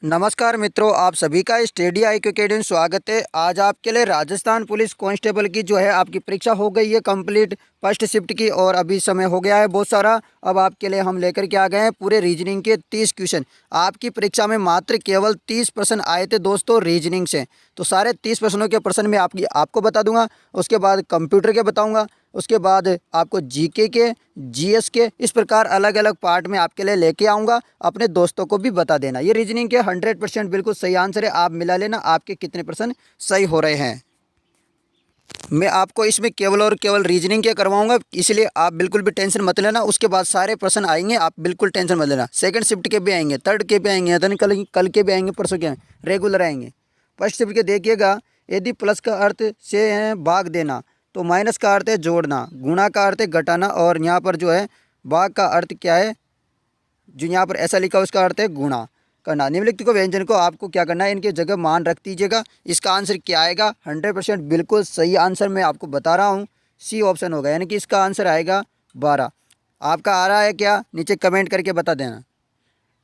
नमस्कार मित्रों, आप सभी का स्टडी IQ अकेडमी में स्वागत है। आज आपके लिए राजस्थान पुलिस कांस्टेबल की जो है आपकी परीक्षा हो गई है कंप्लीट फर्स्ट शिफ्ट की, और अभी समय हो गया है बहुत सारा। अब आपके लिए हम लेकर के आ गए हैं पूरे रीजनिंग के 30 क्वेश्चन। आपकी परीक्षा में मात्र केवल 30 प्रश्न आए थे दोस्तों रीजनिंग से। तो सारे 30 प्रश्नों के प्रश्न मैं आपको बता दूंगा, उसके बाद कंप्यूटर के बताऊँगा, उसके बाद आपको जीके के, जीएस के, इस प्रकार अलग अलग पार्ट में आपके लिए लेके आऊँगा। अपने दोस्तों को भी बता देना। ये रीजनिंग के 100% बिल्कुल सही आंसर है। आप मिला लेना आपके कितने परसेंट सही हो रहे हैं। मैं आपको इसमें केवल और केवल रीजनिंग के करवाऊंगा, इसलिए आप बिल्कुल भी टेंशन मत लेना। उसके बाद सारे प्रश्न आएंगे, आप बिल्कुल टेंशन मत लेना। सेकंड शिफ्ट के भी आएंगे, थर्ड के भी आएंगे, then कल के भी आएंगे, परसों के रेगुलर आएंगे। फर्स्ट शिफ्ट के देखिएगा, यदि प्लस का अर्थ से है भाग देना, तो माइनस का अर्थ है जोड़ना, गुणा का अर्थ है घटाना, और यहाँ पर जो है भाग का अर्थ क्या है, जो यहाँ पर ऐसा लिखा है उसका अर्थ है गुणा करना। निम्नलिखित को व्यंजन को आपको क्या करना है, इनके जगह मान रख दीजिएगा। इसका आंसर क्या आएगा, 100% बिल्कुल सही आंसर मैं आपको बता रहा हूँ, सी ऑप्शन होगा, यानी कि इसका आंसर आएगा 12। आपका आ रहा है क्या, नीचे कमेंट करके बता देना।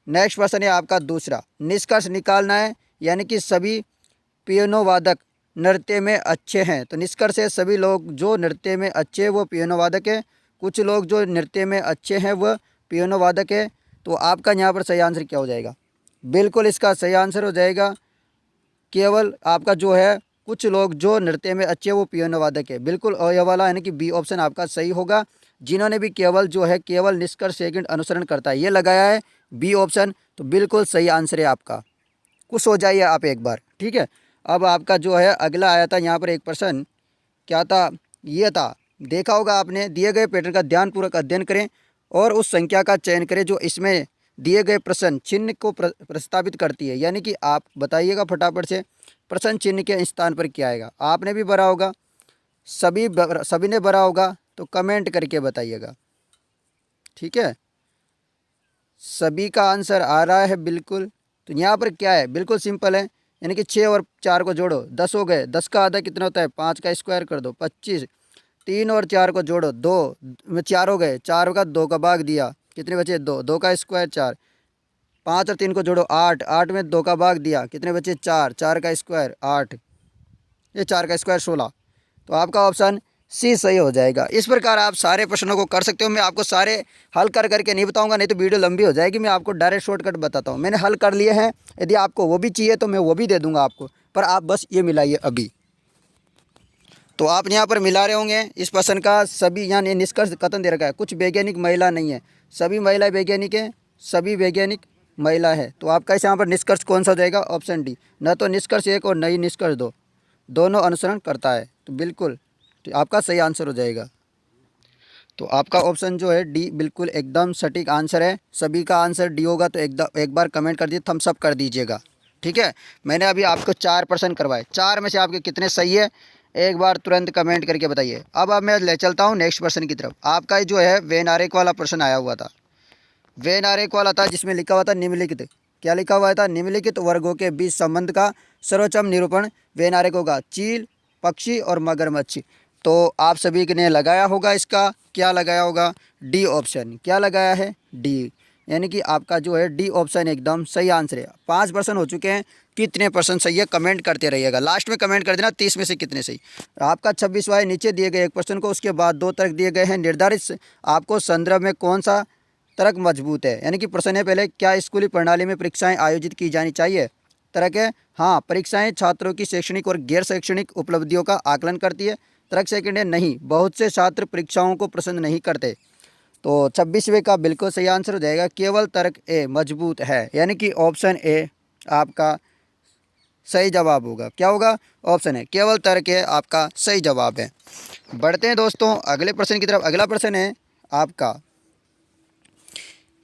नेक्स्ट प्रश्न है आपका दूसरा, निष्कर्ष निकालना है, यानी कि सभी पियानो वादक नृत्य में अच्छे हैं। तो निष्कर्ष है सभी लोग जो नृत्य में अच्छे हैं वो पियानो वादक है, कुछ लोग जो नृत्य में अच्छे हैं वह पियानो वादक है। तो आपका यहाँ पर सही आंसर क्या हो जाएगा, बिल्कुल इसका सही आंसर हो जाएगा केवल आपका जो है कुछ लोग जो नृत्य में अच्छे वो पियानो वादक है। बिल्कुल ये वाला यानी कि बी ऑप्शन आपका सही होगा। जिन्होंने भी केवल जो है केवल निष्कर्ष सेकंड अनुसरण करता है ये लगाया है बी ऑप्शन, तो बिल्कुल सही आंसर है आपका। खुश हो जाइए आप एक बार, ठीक है। अब आपका जो है अगला आया था यहाँ पर एक प्रश्न, क्या था, ये था, देखा होगा आपने। दिए गए पैटर्न का ध्यानपूर्वक अध्ययन करें और उस संख्या का चयन करें जो इसमें दिए गए प्रश्न चिन्ह को प्रस्तावित करती है। यानी कि आप बताइएगा फटाफट से प्रश्न चिन्ह के स्थान पर क्या आएगा। आपने भी भरा होगा, सभी ने भरा होगा, तो कमेंट करके बताइएगा, ठीक है। सभी का आंसर आ रहा है बिल्कुल। तो यहाँ पर क्या है, बिल्कुल सिंपल है, यानी कि 6 और 4 को जोड़ो 10 हो गए, 10 का आधा कितना होता है 5 का स्क्वायर कर दो 25, 3 और 4 को जोड़ो 2 में 4 हो गए, 4 का 2 का भाग दिया, कितने बचे 2, 2 का स्क्वायर 4, 5 और 3 को जोड़ो 8, 8 में 2 का भाग दिया, कितने बचे 4, 4 का स्क्वायर 8, ये 4 का स्क्वायर 16। तो आपका ऑप्शन सी सही हो जाएगा। इस प्रकार आप सारे प्रश्नों को कर सकते हो। मैं आपको सारे हल कर करके नहीं बताऊंगा, नहीं तो वीडियो लंबी हो जाएगी। मैं आपको डायरेक्ट शॉर्टकट बताता हूँ, मैंने हल कर लिए हैं। यदि आपको वो भी चाहिए तो मैं वो भी दे दूंगा आपको, पर आप बस ये मिलाइए अभी। तो आप यहाँ पर मिला रहे होंगे इस प्रश्न का सभी, यहाँ निष्कर्ष कथन दे रखा है, कुछ वैज्ञानिक महिला नहीं है, सभी महिला वैज्ञानिक है, सभी वैज्ञानिक महिला है। तो आपका इस यहाँ पर निष्कर्ष कौन सा हो जाएगा, ऑप्शन डी। न तो निष्कर्ष 1 और न ही निष्कर्ष 2, दोनों अनुसरण करता है। तो बिल्कुल तो आपका सही आंसर हो जाएगा। तो आपका ऑप्शन जो है डी बिल्कुल एकदम सटीक आंसर है। सभी का आंसर डी होगा, तो एक बार कमेंट कर दीजिए, थम्स अप कर दीजिएगा, ठीक है। मैंने अभी आपको 4 प्रश्न करवाए, 4 में से आपके कितने सही है एक बार तुरंत कमेंट करके बताइए। अब मैं ले चलता हूँ नेक्स्ट प्रश्न की तरफ। आपका जो है वेन आरेख वाला प्रश्न आया हुआ था, वेन आरेख वाला था जिसमें लिखा हुआ था निम्नलिखित, क्या लिखा हुआ था, निम्नलिखित वर्गों के बीच संबंध का सर्वोच्चम निरूपण वेन आरेख होगा, चील, पक्षी और मगरमच्छ। तो आप सभी ने लगाया होगा, इसका क्या लगाया होगा, डी ऑप्शन। क्या लगाया है, डी, यानी कि आपका जो है डी ऑप्शन एकदम सही आंसर है। 5% हो चुके हैं, कितने परसेंट सही है कमेंट करते रहिएगा, लास्ट में कमेंट कर देना 30 में से कितने सही। आपका 26वां है, नीचे दिए गए एक प्रश्न को, उसके बाद 2 तर्क दिए गए हैं, निर्धारित आपको संदर्भ में कौन सा तर्क मजबूत है। यानी कि प्रश्न है पहले, क्या स्कूली प्रणाली में परीक्षाएं आयोजित की जानी चाहिए। तर्क है हाँ, परीक्षाएं छात्रों की शैक्षणिक और गैर शैक्षणिक उपलब्धियों का आकलन करती है। तर्क सेकंड है नहीं, बहुत से छात्र परीक्षाओं को पसंद नहीं करते। तो 26वें का बिल्कुल सही आंसर हो जाएगा केवल तर्क ए मजबूत है, यानी कि ऑप्शन ए आपका सही जवाब होगा। क्या होगा, ऑप्शन है केवल तर्क ए आपका सही जवाब है। बढ़ते हैं दोस्तों अगले प्रश्न की तरफ। अगला प्रश्न है आपका,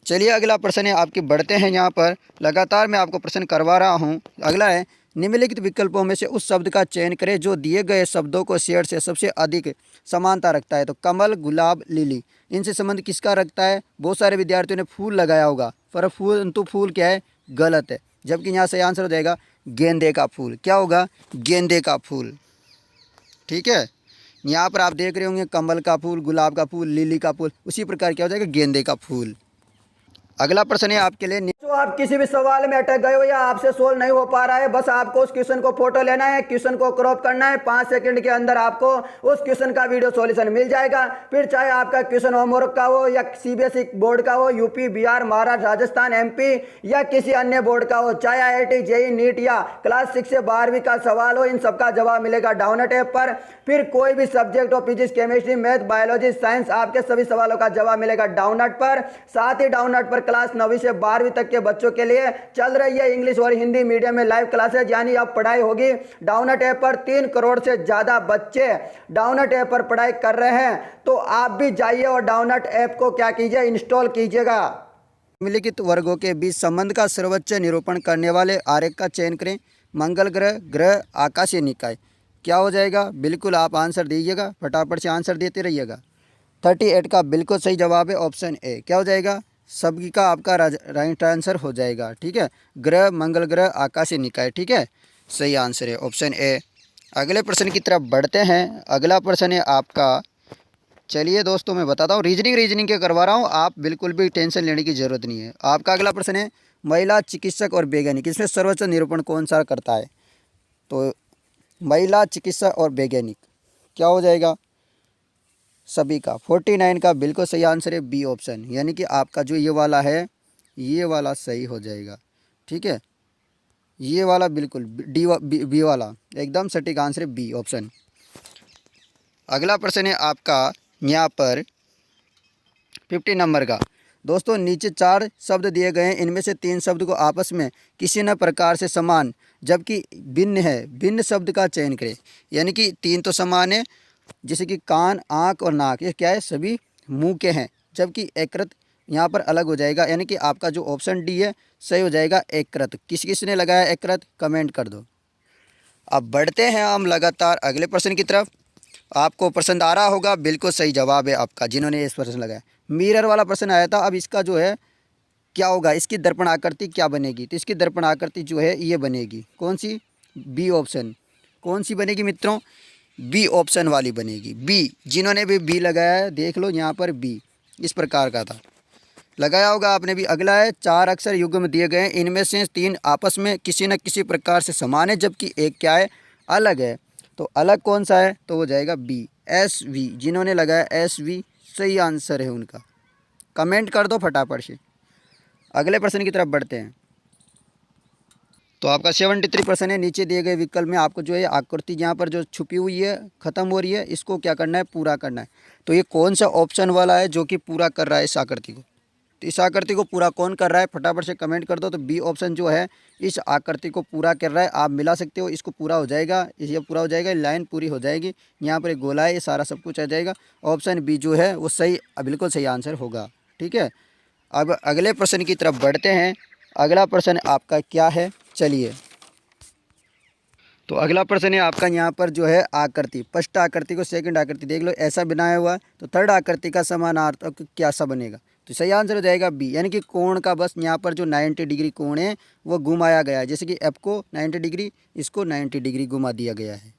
चलिए अगला प्रश्न है आपके, बढ़ते हैं यहाँ पर, लगातार मैं आपको प्रश्न करवा रहा हूँ। अगला है, निम्नलिखित विकल्पों में से उस शब्द का चयन करें जो दिए गए शब्दों को शेर से सबसे अधिक समानता रखता है। तो कमल, गुलाब, लिली, इनसे संबंध किसका रखता है। बहुत सारे विद्यार्थियों ने फूल लगाया होगा, पर फूल क्या है, गलत है, जबकि यहाँ सही आंसर हो जाएगा गेंदे का फूल। क्या होगा, गेंदे का फूल, ठीक है। यहाँ पर आप देख रहे होंगे कमल का फूल, गुलाब का फूल, लिली का फूल, उसी प्रकार क्या हो जाएगा गेंदे का फूल। अगला प्रश्न है आपके लिए, तो आप किसी भी सवाल में अटक गए हो या आपसे सोल्व नहीं हो पा रहा है, बस आपको उस क्वेश्चन को फोटो लेना है, क्वेश्चन को क्रॉप करना है, 5 सेकंड के अंदर आपको उस क्वेश्चन का वीडियो सॉल्यूशन मिल जाएगा। फिर चाहे आपका क्वेश्चन होमवर्क का हो या सीबीएसई बोर्ड का हो, यूपी, बिहार, महाराष्ट्र, राजस्थान, एमपी या किसी अन्य बोर्ड का हो, चाहे आईआईटी, जेईई, नीट या क्लास 6 से 12वीं का सवाल हो, इन सबका जवाब मिलेगा डाउनलोड ऐप पर। फिर कोई भी सब्जेक्ट हो, physics, chemistry, math, biology, science, आपके सभी सवालों का जवाब मिलेगा डाउनलोड पर। साथ ही डाउनलोड पर क्लास 9वीं से 12वीं तक के बच्चों के लिए चल रही है इंग्लिश और हिंदी मीडियम में लाइव क्लासेज, यानी अब पढ़ाई होगी डाउनलोड ऐप पर। 3 करोड़ से ज्यादा बच्चे डाउनलोड ऐप पर पढ़ाई कर रहे हैं, तो आप भी जाइए और डाउनलोड ऐप को क्या कीजिए, इंस्टॉल कीजिएगा। निम्नलिखित वर्गों के बीच संबंध का सर्वोच्च निरूपण करने वाले आरेख का चयन करें। मंगल ग्रह, ग्रह, आकाशीय निकाय। क्या हो जाएगा? बिल्कुल आप आंसर दीजिएगा, फटाफट से आंसर देते रहिएगा। 38 का बिल्कुल सही जवाब है ऑप्शन ए। क्या हो जाएगा? सभी का आपका राइट आंसर हो जाएगा। ठीक है, ग्रह, मंगल ग्रह, आकाशीय निकाय। ठीक है, सही आंसर है ऑप्शन ए। अगले प्रश्न की तरफ बढ़ते हैं। अगला प्रश्न है आपका, चलिए दोस्तों मैं बताता हूँ, रीजनिंग के करवा रहा हूँ, आप बिल्कुल भी टेंशन लेने की ज़रूरत नहीं है। आपका अगला प्रश्न है, महिला चिकित्सक और वैज्ञानिक, इसमें सर्वोच्च निरूपण कौन सा करता है? तो महिला चिकित्सक और वैज्ञानिक क्या हो जाएगा? सभी का। 49 का बिल्कुल सही आंसर है बी ऑप्शन, यानी कि आपका जो ये वाला है, ये वाला सही हो जाएगा। ठीक है, ये वाला बिल्कुल बी वाला एकदम सटीक आंसर है बी ऑप्शन। अगला प्रश्न है आपका यहाँ पर 50 नंबर का। दोस्तों नीचे 4 शब्द दिए गए हैं, इनमें से 3 शब्द को आपस में किसी न प्रकार से समान जबकि भिन्न है, भिन्न शब्द का चयन करें। यानी कि 3 तो समान है, जैसे कि कान, आँख और नाक, ये क्या है? सभी मुंह के हैं, जबकि एकृत यहाँ पर अलग हो जाएगा। यानी कि आपका जो ऑप्शन डी है सही हो जाएगा एकृत। किसने लगाया एकृत? कमेंट कर दो। अब बढ़ते हैं हम लगातार अगले प्रश्न की तरफ। आपको पसंद आ रहा होगा, बिल्कुल सही जवाब है आपका जिन्होंने इस प्रश्न लगाया। मिरर वाला प्रश्न आया था। अब इसका जो है क्या होगा, इसकी दर्पण आकृति क्या बनेगी? तो इसकी दर्पण आकृति जो है ये बनेगी, कौन सी? B option. कौन सी बनेगी मित्रों? बी ऑप्शन वाली बनेगी। बी, जिन्होंने भी बी लगाया है देख लो, यहाँ पर बी इस प्रकार का था, लगाया होगा आपने भी। अगला है, 4 अक्षर युग्म दिए गए हैं, इनमें से 3 आपस में किसी न किसी प्रकार से समान है जबकि एक क्या है? अलग है। तो अलग कौन सा है? तो वो जाएगा बी, एस वी। जिन्होंने लगाया एस वी सही आंसर है उनका, कमेंट कर दो फटाफट से। अगले प्रश्न की तरफ बढ़ते हैं। तो आपका 73% है। नीचे दिए गए विकल्प में आपको जो है आकृति यहाँ पर जो छुपी हुई है, ख़त्म हो रही है, इसको क्या करना है? पूरा करना है। तो ये कौन सा ऑप्शन वाला है जो कि पूरा कर रहा है इस आकृति को? तो इस आकृति को पूरा कौन कर रहा है? फटाफट से कमेंट कर दो। तो बी ऑप्शन जो है इस आकृति को पूरा कर रहा है। आप मिला सकते हो, इसको पूरा हो जाएगा, ये पूरा हो जाएगा, लाइन पूरी हो जाएगी। यहाँ पर एक गोला है, ये सारा सब कुछ आ जाएगा। ऑप्शन बी जो है वो सही, बिल्कुल सही आंसर होगा। ठीक है, अब अगले प्रश्न की तरफ बढ़ते हैं। अगला प्रश्न आपका क्या है? चलिए, तो अगला प्रश्न है आपका यहाँ पर जो है आकृति, फर्स्ट आकृति को सेकंड आकृति देख लो, ऐसा बनाया हुआ है, तो थर्ड आकृति का समानार्थक क्या सा बनेगा? तो सही आंसर हो जाएगा बी, यानी कि कोण का बस यहाँ पर जो 90 डिग्री कोण है वो घुमाया गया है। जैसे कि एफ को 90 डिग्री, इसको 90 डिग्री घुमा दिया गया है।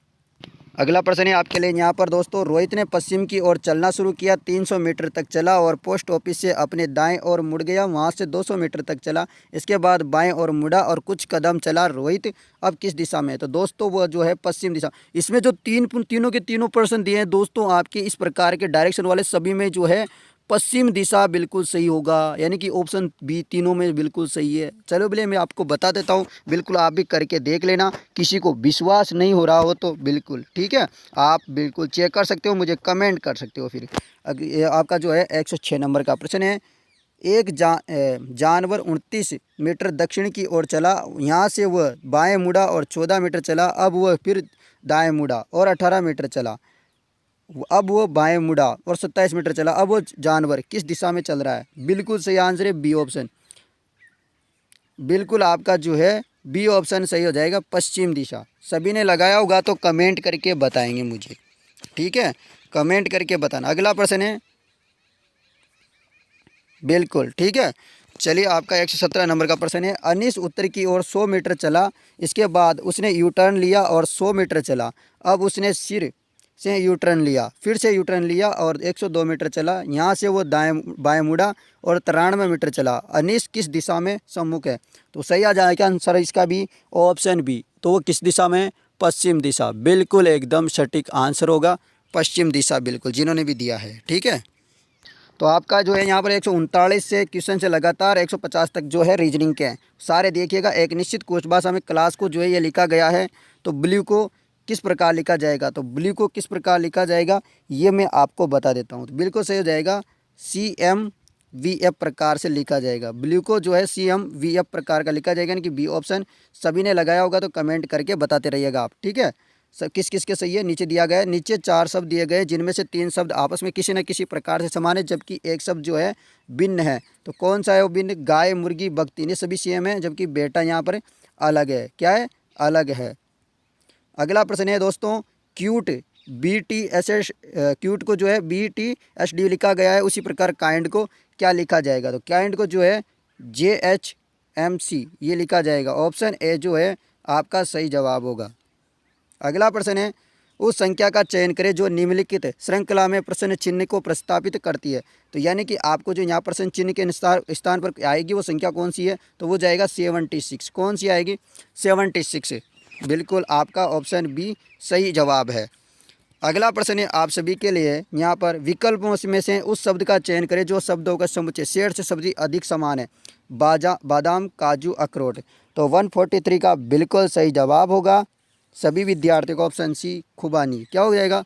अगला प्रश्न है आपके लिए यहाँ पर दोस्तों, रोहित ने पश्चिम की ओर चलना शुरू किया, 300 मीटर तक चला और पोस्ट ऑफिस से अपने दाएं ओर मुड़ गया, वहाँ से 200 मीटर तक चला, इसके बाद बाएं ओर मुड़ा और कुछ कदम चला। रोहित अब किस दिशा में है? तो दोस्तों वो जो है पश्चिम दिशा। इसमें जो तीनों के तीनों प्रश्न दिए हैं दोस्तों, आपके इस प्रकार के डायरेक्शन वाले सभी में जो है पश्चिम दिशा बिल्कुल सही होगा, यानी कि ऑप्शन बी तीनों में बिल्कुल सही है। चलो भले मैं आपको बता देता हूँ, बिल्कुल आप भी करके देख लेना। किसी को विश्वास नहीं हो रहा हो तो बिल्कुल ठीक है, आप बिल्कुल चेक कर सकते हो, मुझे कमेंट कर सकते हो। फिर आपका जो है 106 नंबर का प्रश्न है। एक जानवर 29 मीटर दक्षिण की ओर चला, यहाँ से वह बाएँ मुड़ा और 14 मीटर चला, अब वह फिर दाएँ मुड़ा और 18 मीटर चला, अब वो बाएं मुड़ा और 27 मीटर चला। अब वो जानवर किस दिशा में चल रहा है? बिल्कुल सही आंसर है बी ऑप्शन। बिल्कुल आपका जो है बी ऑप्शन सही हो जाएगा, पश्चिम दिशा। सभी ने लगाया होगा तो कमेंट करके बताएंगे मुझे, ठीक है, कमेंट करके बताना। अगला प्रश्न है, बिल्कुल ठीक है। चलिए आपका 117 नंबर का प्रश्न है। अनीस उत्तर की ओर 100 मीटर चला, इसके बाद उसने यू टर्न लिया और 100 मीटर चला, अब उसने से यू टर्न लिया, फिर से यू टर्न लिया और 102 मीटर चला। यहाँ से वो दाएं बाएं मुड़ा और 93 मीटर चला। अनीस किस दिशा में सम्मुख है? तो सही आ जाएगा आंसर इसका भी, ऑप्शन बी। तो वो किस दिशा में है? पश्चिम दिशा। बिल्कुल एकदम सटीक आंसर होगा पश्चिम दिशा, बिल्कुल, जिन्होंने भी दिया है। ठीक है, तो आपका जो है यहाँ पर 139 से क्वेश्चन से लगातार 150 तक जो है रीजनिंग के हैं सारे। देखिएगा, एक निश्चित कोश भाषा में क्लास को जो है ये लिखा गया है। तो ब्लू को किस प्रकार लिखा जाएगा? तो ब्लू को किस प्रकार लिखा जाएगा ये मैं आपको बता देता हूँ। तो बिल्कुल सही हो जाएगा, CMVF प्रकार से लिखा जाएगा। ब्लू को जो है CMVF प्रकार का लिखा जाएगा, यानी कि बी ऑप्शन। सभी ने लगाया होगा तो कमेंट करके बताते रहिएगा आप। ठीक है, सब किस किस के सही है नीचे दिया गया है। नीचे 4 शब्द दिए गए, जिनमें से 3 शब्द आपस में किसी न किसी प्रकार से समान है, जबकि एक शब्द जो है भिन्न है। तो कौन सा है वो भिन्न? गाय, मुर्गी, बकती, ये सभी सेम है, जबकि बेटा यहाँ पर अलग है। क्या है? अलग है। अगला प्रश्न है दोस्तों, क्यूट, BTSS, क्यूट को जो है BTSD लिखा गया है, उसी प्रकार काइंड को क्या लिखा जाएगा? तो काइंड को जो है JHMC ये लिखा जाएगा। ऑप्शन ए जो है आपका सही जवाब होगा। अगला प्रश्न है, उस संख्या का चयन करें जो निम्नलिखित श्रृंखला में प्रश्न चिन्ह को प्रस्तावित करती है। तो यानी कि आपको जो यहाँ प्रश्न चिन्ह के स्थान पर आएगी वो संख्या कौन सी है? तो वो जाएगा 76। कौन सी आएगी? 76। बिल्कुल आपका ऑप्शन बी सही जवाब है। अगला प्रश्न है आप सभी के लिए, यहाँ पर विकल्पों में से उस शब्द का चयन करें जो शब्दों का समुच्चय शेर से सब्जी अधिक समान है। बादाम, काजू, अखरोट। तो 143 का बिल्कुल सही जवाब होगा सभी विद्यार्थियों का ऑप्शन सी खुबानी। क्या हो जाएगा?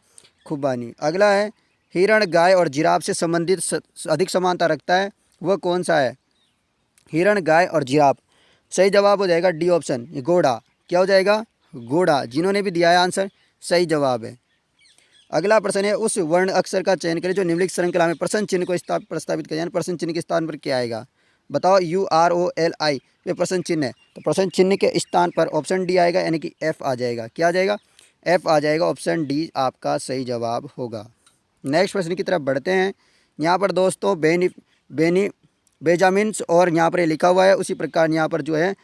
खुबानी। अगला है, हिरण गाय और जिराफ से संबंधित अधिक समानता रखता है, वह कौन सा है? हिरण, गाय और जिराफ। सही जवाब हो जाएगा डी ऑप्शन, घोड़ा। क्या हो जाएगा? घोड़ा। जिन्होंने भी दिया है आंसर सही जवाब है। अगला प्रश्न है, उस वर्ण अक्षर का चयन करें जो निम्नलिखित श्रृंखला में प्रश्न चिन्ह को प्रस्तावित करें। यानी प्रश्न चिन्ह के स्थान पर क्या आएगा? बताओ। UROLI ये प्रश्न चिन्ह है, तो प्रश्न चिन्ह के स्थान पर ऑप्शन डी आएगा, यानी कि F आ जाएगा। क्या आ जाएगा? F आ जाएगा। ऑप्शन डी आपका सही जवाब होगा। नेक्स्ट प्रश्न की तरफ बढ़ते हैं। यहाँ पर दोस्तों बेजामिन्स और यहाँ पर लिखा हुआ है, उसी प्रकार यहाँ पर जो है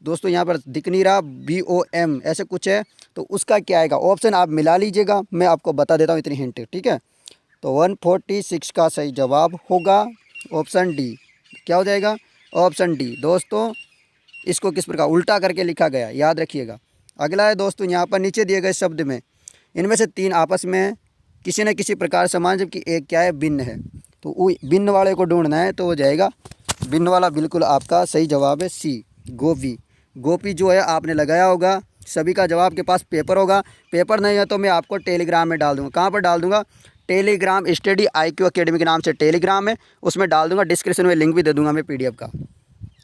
दोस्तों यहाँ पर दिख नहीं रहा, BOM ऐसे कुछ है, तो उसका क्या आएगा? ऑप्शन आप मिला लीजिएगा, मैं आपको बता देता हूँ इतनी हिंट। ठीक है, तो 146 का सही जवाब होगा ऑप्शन डी। क्या हो जाएगा? Option D. दोस्तों इसको किस प्रकार उल्टा करके लिखा गया याद रखिएगा। अगला है दोस्तों, यहाँ पर नीचे दिए गए शब्द में इनमें से 3 आपस में किसी न किसी प्रकार समान, जबकि एक क्या है? भिन्न है। तो भिन्न वाले को ढूंढना है, तो हो जाएगा भिन्न वाला। बिल्कुल आपका सही जवाब है सी, गोपी। गोपी जो है आपने लगाया होगा, सभी का जवाब के पास पेपर होगा। पेपर नहीं है तो मैं आपको टेलीग्राम में डाल दूँगा। कहाँ पर डाल दूँगा? टेलीग्राम, स्टडी IQ अकेडमी के नाम से टेलीग्राम है, उसमें डाल दूँगा। डिस्क्रिप्शन में लिंक भी दे दूँगा मैं PDF का।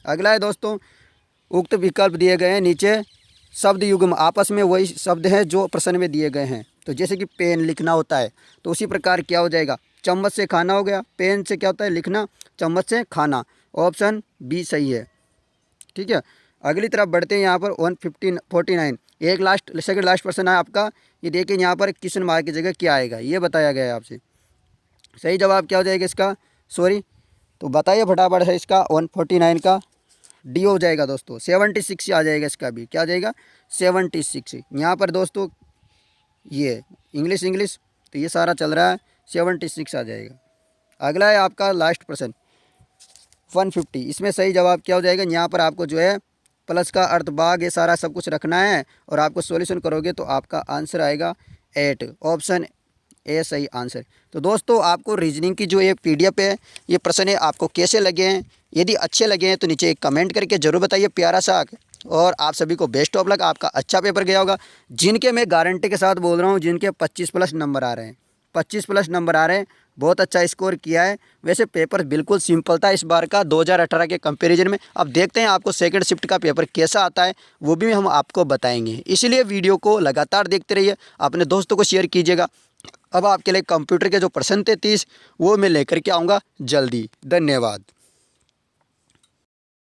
अगला है दोस्तों, उक्त विकल्प दिए गए हैं नीचे शब्द युग्म आपस में वही शब्द हैं जो प्रश्न में दिए गए हैं। तो जैसे कि पेन लिखना होता है, तो उसी प्रकार क्या हो जाएगा? चम्मच से खाना हो गया। पेन से क्या होता है? लिखना। चम्मच से खाना। ऑप्शन बी सही है। ठीक है, अगली तरफ बढ़ते हैं। यहाँ पर 149 एक सेकंड लास्ट प्रश्न है आपका। ये देखिए यहाँ पर क्वेश्चन मार्क की जगह क्या आएगा ये बताया गया है आपसे। सही जवाब क्या हो जाएगा इसका? सॉरी, तो बताइए फटाफट है इसका। 149 का डी हो जाएगा दोस्तों। 76 आ जाएगा इसका भी। क्या आ जाएगा? 76। यहाँ पर दोस्तों ये इंग्लिश तो ये सारा चल रहा है, 76 आ जाएगा। अगला है आपका लास्ट प्रश्न 150। इसमें सही जवाब क्या हो जाएगा? यहाँ पर आपको जो है प्लस का अर्थ भाग ये सारा सब कुछ रखना है, और आपको सॉल्यूशन करोगे तो आपका आंसर आएगा 8। ऑप्शन ए सही आंसर। तो दोस्तों आपको रीजनिंग की जो ये PDF है, ये प्रश्न है, आपको कैसे लगे हैं? यदि अच्छे लगे हैं तो नीचे एक कमेंट करके ज़रूर बताइए प्यारा सा। और आप सभी को बेस्ट ऑफ लक, आपका अच्छा पेपर गया होगा। जिनके मैं गारंटी के साथ बोल रहा हूँ, जिनके 25+ नंबर आ रहे हैं, 25+ नंबर आ रहे हैं, बहुत अच्छा स्कोर किया है। वैसे पेपर बिल्कुल सिंपल था इस बार का 2018 के कंपैरिजन में। अब देखते हैं आपको सेकंड शिफ्ट का पेपर कैसा आता है, वो भी हम आपको बताएंगे। इसलिए वीडियो को लगातार देखते रहिए, अपने दोस्तों को शेयर कीजिएगा। अब आपके लिए कंप्यूटर के जो प्रश्न थे 30 वो मैं लेकर के आऊँगा जल्दी। धन्यवाद।